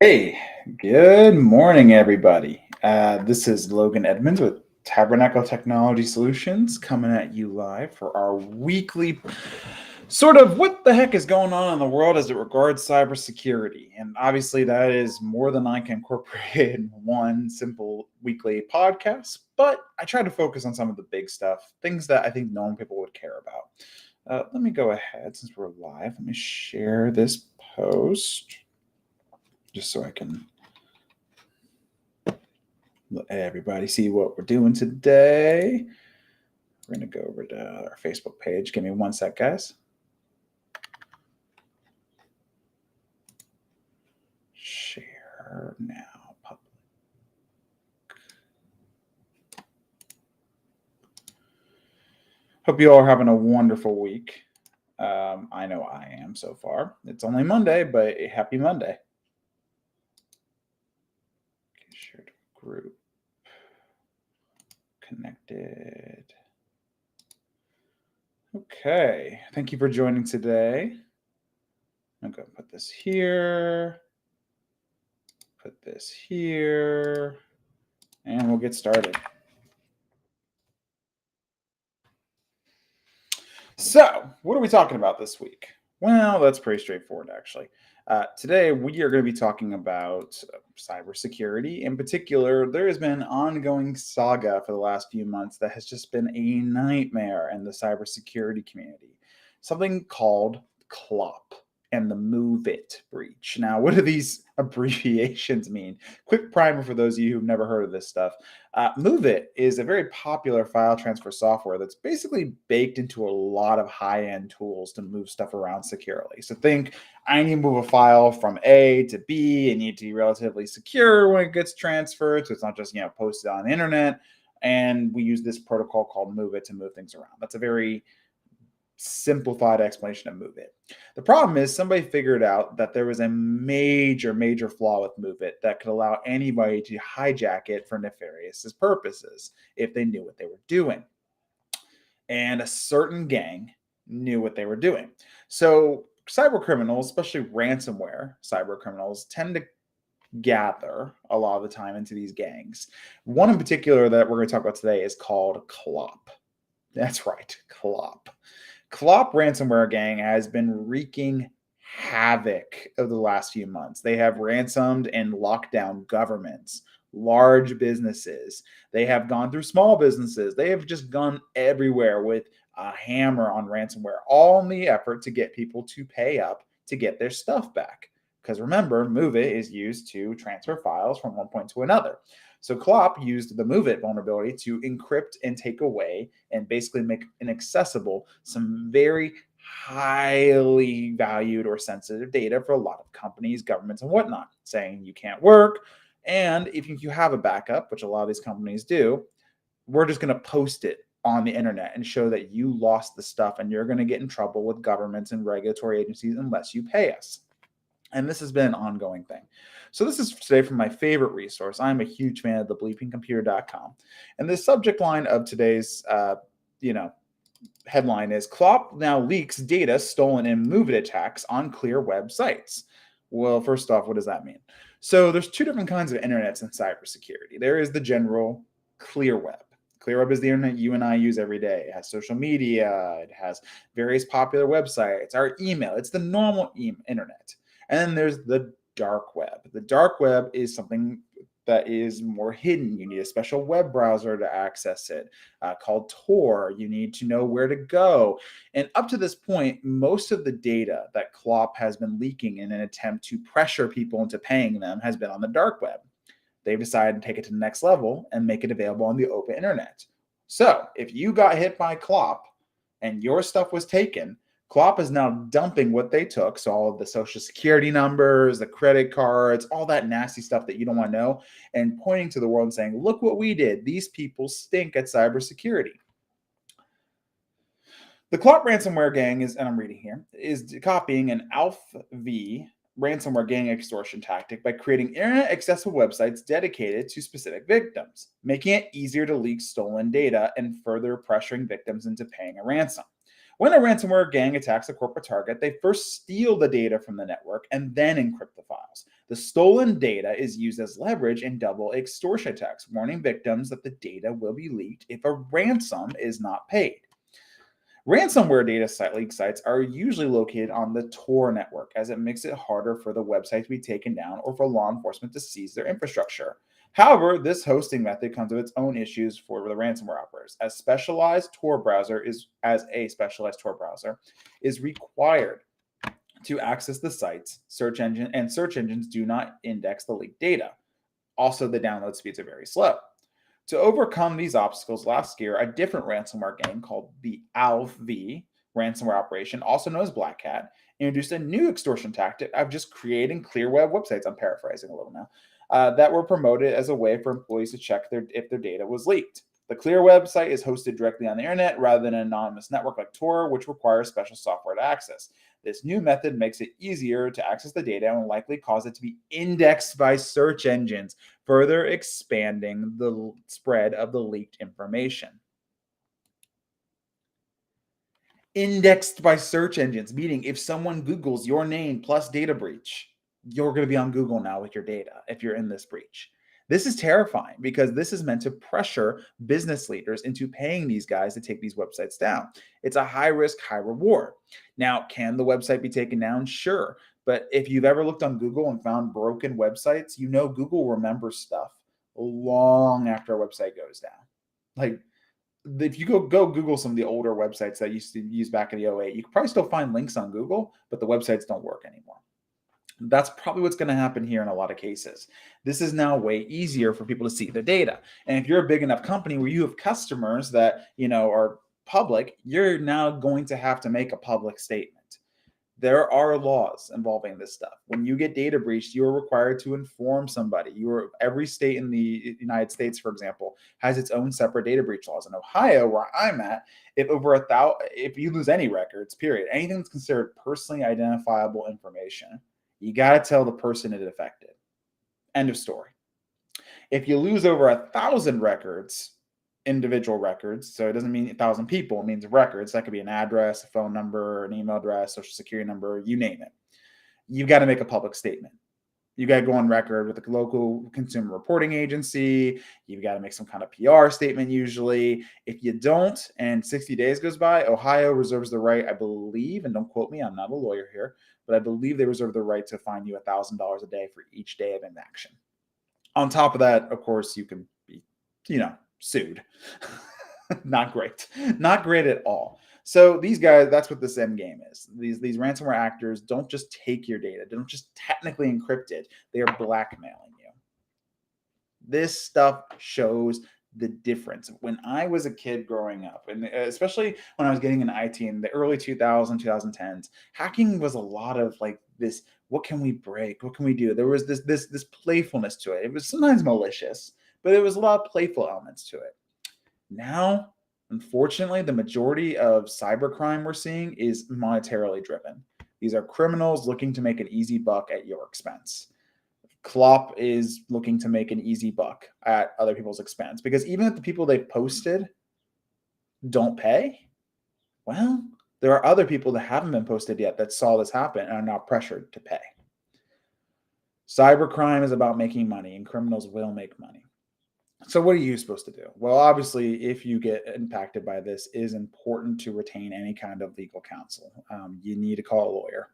Hey, good morning, everybody. This is Logan Edmonds with Tabernacle Technology Solutions coming at you live for our weekly sort of what the heck is going on in the world as it regards cybersecurity. And obviously, that is more than I can incorporate in one simple weekly podcast, but I try to focus on some of the big stuff, things that I think normal people would care about. Let me go ahead since we're live. Let me share this post just so I can let everybody see what we're doing today. We're going to go over to our Facebook page. Give me one sec, guys. Share now. Public. Hope you all are having a wonderful week. I know I am so far. It's only Monday, but happy Monday. Okay, share to group. Connected. Okay, thank you for joining today. I'm going to put this here, put this here, and we'll get started. So, what are we talking about this week? Well, that's pretty straightforward, actually. Today, we are going to be talking about cybersecurity. In particular, there has been an ongoing saga for the last few months that has just been a nightmare in the cybersecurity community. Something called CLOP and the Move It breach. Now, what do these abbreviations mean? Quick primer for those of you who've never heard of this stuff. Move It is a very popular file transfer software that's basically baked into a lot of high-end tools to move stuff around securely. So think, I need to move a file from A to B. It needs to be relatively secure when it gets transferred, so it's not just posted on the internet. And we use this protocol called Move It to move things around. That's a very simplified explanation of Move It. The problem is somebody figured out that there was a major flaw with Move It that could allow anybody to hijack it for nefarious purposes if they knew what they were doing. And a certain gang knew what they were doing. So cyber criminals, especially ransomware cyber criminals, tend to gather a lot of the time into these gangs. One in particular that we're going to talk about today is called CLOP. That's right, CLOP. CLOP ransomware gang has been wreaking havoc over the last few months. They have ransomed and locked down governments, large businesses. They have gone through small businesses. They have just gone everywhere with a hammer on ransomware, all in the effort to get people to pay up to get their stuff back. Because remember, Move It is used to transfer files from one point to another. So CLOP used the Move It vulnerability to encrypt and take away and basically make inaccessible some very highly valued or sensitive data for a lot of companies, governments, and whatnot, saying you can't work. And if you have a backup, which a lot of these companies do, we're just going to post it on the internet and show that you lost the stuff and you're going to get in trouble with governments and regulatory agencies unless you pay us. And this has been an ongoing thing. So this is today from my favorite resource. I'm a huge fan of the bleepingcomputer.com. And the subject line of today's headline is CLOP now leaks data stolen in Move It attacks on clear websites. Well, first off, what does that mean? So there's two different kinds of internets in cybersecurity. There is the general clear web. Clear web is the internet you and I use every day. It has social media. It has various popular websites, our email. It's the normal internet. And then there's the dark web. The dark web is something that is more hidden. You need a special web browser to access it called Tor. You need to know where to go. And up to this point, most of the data that CLOP has been leaking in an attempt to pressure people into paying them has been on the dark web. They've decided to take it to the next level and make it available on the open internet. So if you got hit by CLOP and your stuff was taken, CLOP is now dumping what they took, so all of the social security numbers, the credit cards, all that nasty stuff that you don't want to know, and pointing to the world and saying, look what we did. These people stink at cybersecurity. The CLOP ransomware gang is, and I'm reading here, is copying an ALPH-V ransomware gang extortion tactic by creating internet accessible websites dedicated to specific victims, making it easier to leak stolen data and further pressuring victims into paying a ransom. When a ransomware gang attacks a corporate target, they first steal the data from the network and then encrypt the files. The stolen data is used as leverage in double extortion attacks, warning victims that the data will be leaked if a ransom is not paid. Ransomware data site leak sites are usually located on the Tor network, as it makes it harder for the website to be taken down or for law enforcement to seize their infrastructure. However, this hosting method comes with its own issues for the ransomware operators, as a specialized Tor browser is required to access the sites. Search engines do not index the leaked data. Also, the download speeds are very slow. To overcome these obstacles, last year, a different ransomware gang called the ALV ransomware operation, also known as Black Hat, introduced a new extortion tactic of just creating clear web websites. I'm paraphrasing a little now, that were promoted as a way for employees to check if their data was leaked. The Clear website is hosted directly on the internet rather than an anonymous network like Tor, which requires special software to access. This new method makes it easier to access the data and will likely cause it to be indexed by search engines, further expanding the spread of the leaked information. Indexed by search engines, meaning if someone Googles your name plus data breach, you're going to be on Google now with your data if you're in this breach. This is terrifying because this is meant to pressure business leaders into paying these guys to take these websites down. It's a high risk, high reward. Now, can the website be taken down? Sure. But if you've ever looked on Google and found broken websites, you know Google remembers stuff long after a website goes down. Like, if you go Google some of the older websites that used to use back in the '08, you can probably still find links on Google, but the websites don't work anymore. That's probably what's going to happen here in a lot of cases. This is now way easier for people to see their data. And if you're a big enough company where you have customers that, are public, you're now going to have to make a public statement. There are laws involving this stuff. When you get data breached, you are required to inform somebody. Every state in the United States, for example, has its own separate data breach laws. In Ohio, where I'm at, if you lose any records, period, anything that's considered personally identifiable information, you got to tell the person it affected. End of story. If you lose over 1,000 records, individual records, so it doesn't mean 1,000 people, it means records. That could be an address, a phone number, an email address, social security number, you name it. You've got to make a public statement. You got to go on record with the local consumer reporting agency. You've got to make some kind of PR statement usually. If you don't, and 60 days goes by, Ohio reserves the right, I believe, and don't quote me, I'm not a lawyer here, but I believe they reserve the right to fine you $1,000 a day for each day of inaction. On top of that, of course, you can be, sued. Not great. Not great at all. So these guys, that's what this end game is. These ransomware actors don't just take your data. They don't just technically encrypt it. They are blackmailing you. This stuff shows the difference. When I was a kid growing up, and especially when I was getting into IT in the early 2000s, 2010s, hacking was a lot of like this, what can we break? What can we do? There was this playfulness to it. It was sometimes malicious, but there was a lot of playful elements to it. Now, unfortunately, the majority of cybercrime we're seeing is monetarily driven. These are criminals looking to make an easy buck at your expense. Klopp is looking to make an easy buck at other people's expense because even if the people they've posted don't pay, well, there are other people that haven't been posted yet that saw this happen and are now pressured to pay. Cybercrime is about making money, and criminals will make money. So what are you supposed to do? Well, obviously, if you get impacted by this, it is important to retain any kind of legal counsel. You need to call a lawyer.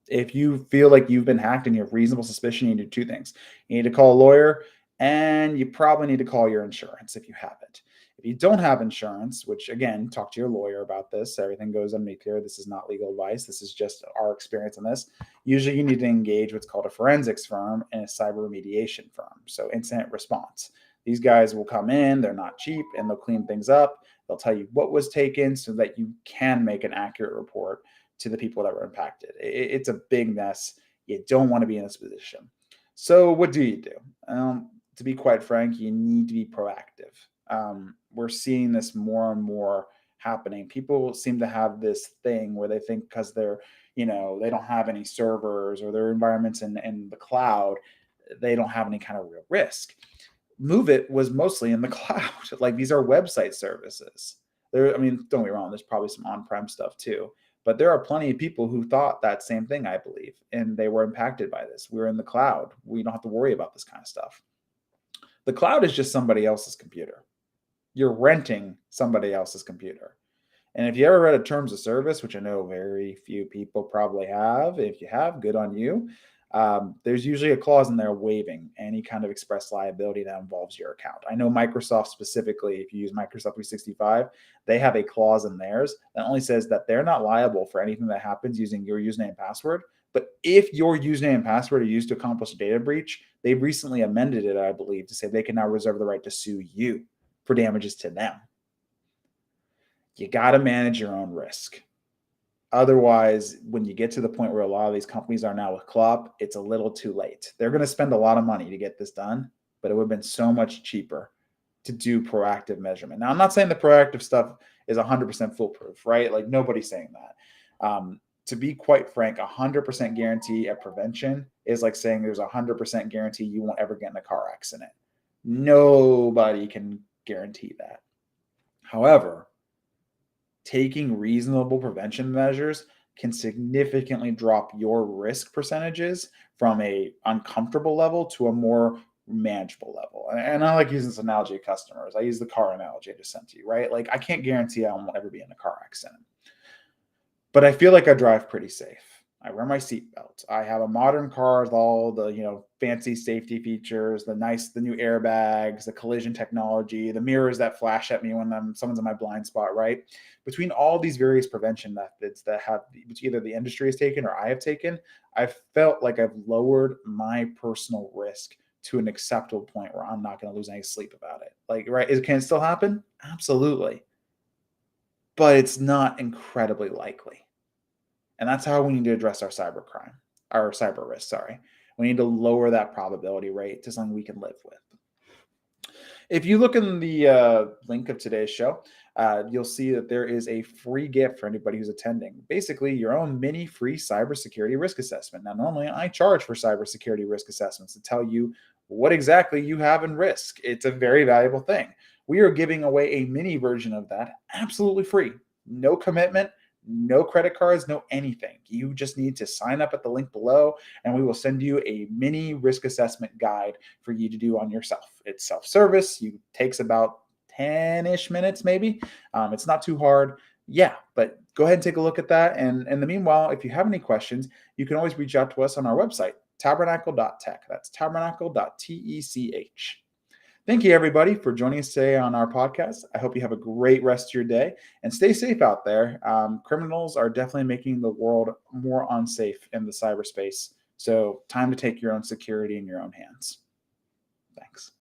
If you feel like you've been hacked and you have reasonable suspicion, you need to do two things. You need to call a lawyer, and you probably need to call your insurance if you have it. If you don't have insurance, which again, talk to your lawyer about this. Everything goes on me clear. This is not legal advice. This is just our experience in this. Usually you need to engage what's called a forensics firm and a cyber remediation firm. So incident response. These guys will come in, they're not cheap, and they'll clean things up. They'll tell you what was taken so that you can make an accurate report to the people that were impacted. It's a big mess. You don't want to be in this position. So what do you do? To be quite frank, you need to be proactive. We're seeing this more and more happening. People seem to have this thing where they think because they're, they don't have any servers or their environments in the cloud, they don't have any kind of real risk. Move It was mostly in the cloud. Like these are website services. Don't get me wrong, there's probably some on-prem stuff too. But there are plenty of people who thought that same thing, I believe, and they were impacted by this. We're in the cloud. We don't have to worry about this kind of stuff. The cloud is just somebody else's computer. You're renting somebody else's computer. And if you ever read a terms of service, which I know very few people probably have, if you have, good on you. There's usually a clause in there waiving any kind of express liability that involves your account. I know Microsoft specifically, if you use Microsoft 365, they have a clause in theirs that only says that they're not liable for anything that happens using your username and password. But if your username and password are used to accomplish a data breach, they've recently amended it, I believe, to say they can now reserve the right to sue you for damages to them. You got to manage your own risk. Otherwise, when you get to the point where a lot of these companies are now with CLOP, it's a little too late. They're going to spend a lot of money to get this done, but it would have been so much cheaper to do proactive measurement. Now, I'm not saying the proactive stuff is 100% foolproof, right? Like nobody's saying that. To be quite frank, 100% guarantee of prevention is like saying there's a 100% guarantee you won't ever get in a car accident. Nobody can guarantee that. However, taking reasonable prevention measures can significantly drop your risk percentages from a uncomfortable level to a more manageable level. And I like using this analogy of customers. I use the car analogy I just sent to you, right? Like I can't guarantee I won't ever be in a car accident, but I feel like I drive pretty safe. I wear my seatbelt. I have a modern car with all the fancy safety features, the new airbags, the collision technology, the mirrors that flash at me when someone's in my blind spot, right? Between all these various prevention methods that which either the industry has taken or I have taken, I've felt like I've lowered my personal risk to an acceptable point where I'm not going to lose any sleep about it. Like, right? Can it still happen? Absolutely. But it's not incredibly likely. And that's how we need to address our cyber risk, sorry. We need to lower that probability rate to something we can live with. If you look in the link of today's show, you'll see that there is a free gift for anybody who's attending. Basically, your own mini free cybersecurity risk assessment. Now, normally I charge for cybersecurity risk assessments to tell you what exactly you have in risk. It's a very valuable thing. We are giving away a mini version of that absolutely free. No commitment. No credit cards, no anything. You just need to sign up at the link below, and we will send you a mini risk assessment guide for you to do on yourself. It's self-service. It takes about 10-ish minutes, maybe. It's not too hard. Yeah, but go ahead and take a look at that. And in the meanwhile, if you have any questions, you can always reach out to us on our website, tabernacle.tech. That's tabernacle.tech. Thank you, everybody, for joining us today on our podcast. I hope you have a great rest of your day and stay safe out there. Criminals are definitely making the world more unsafe in the cyberspace. So time to take your own security in your own hands.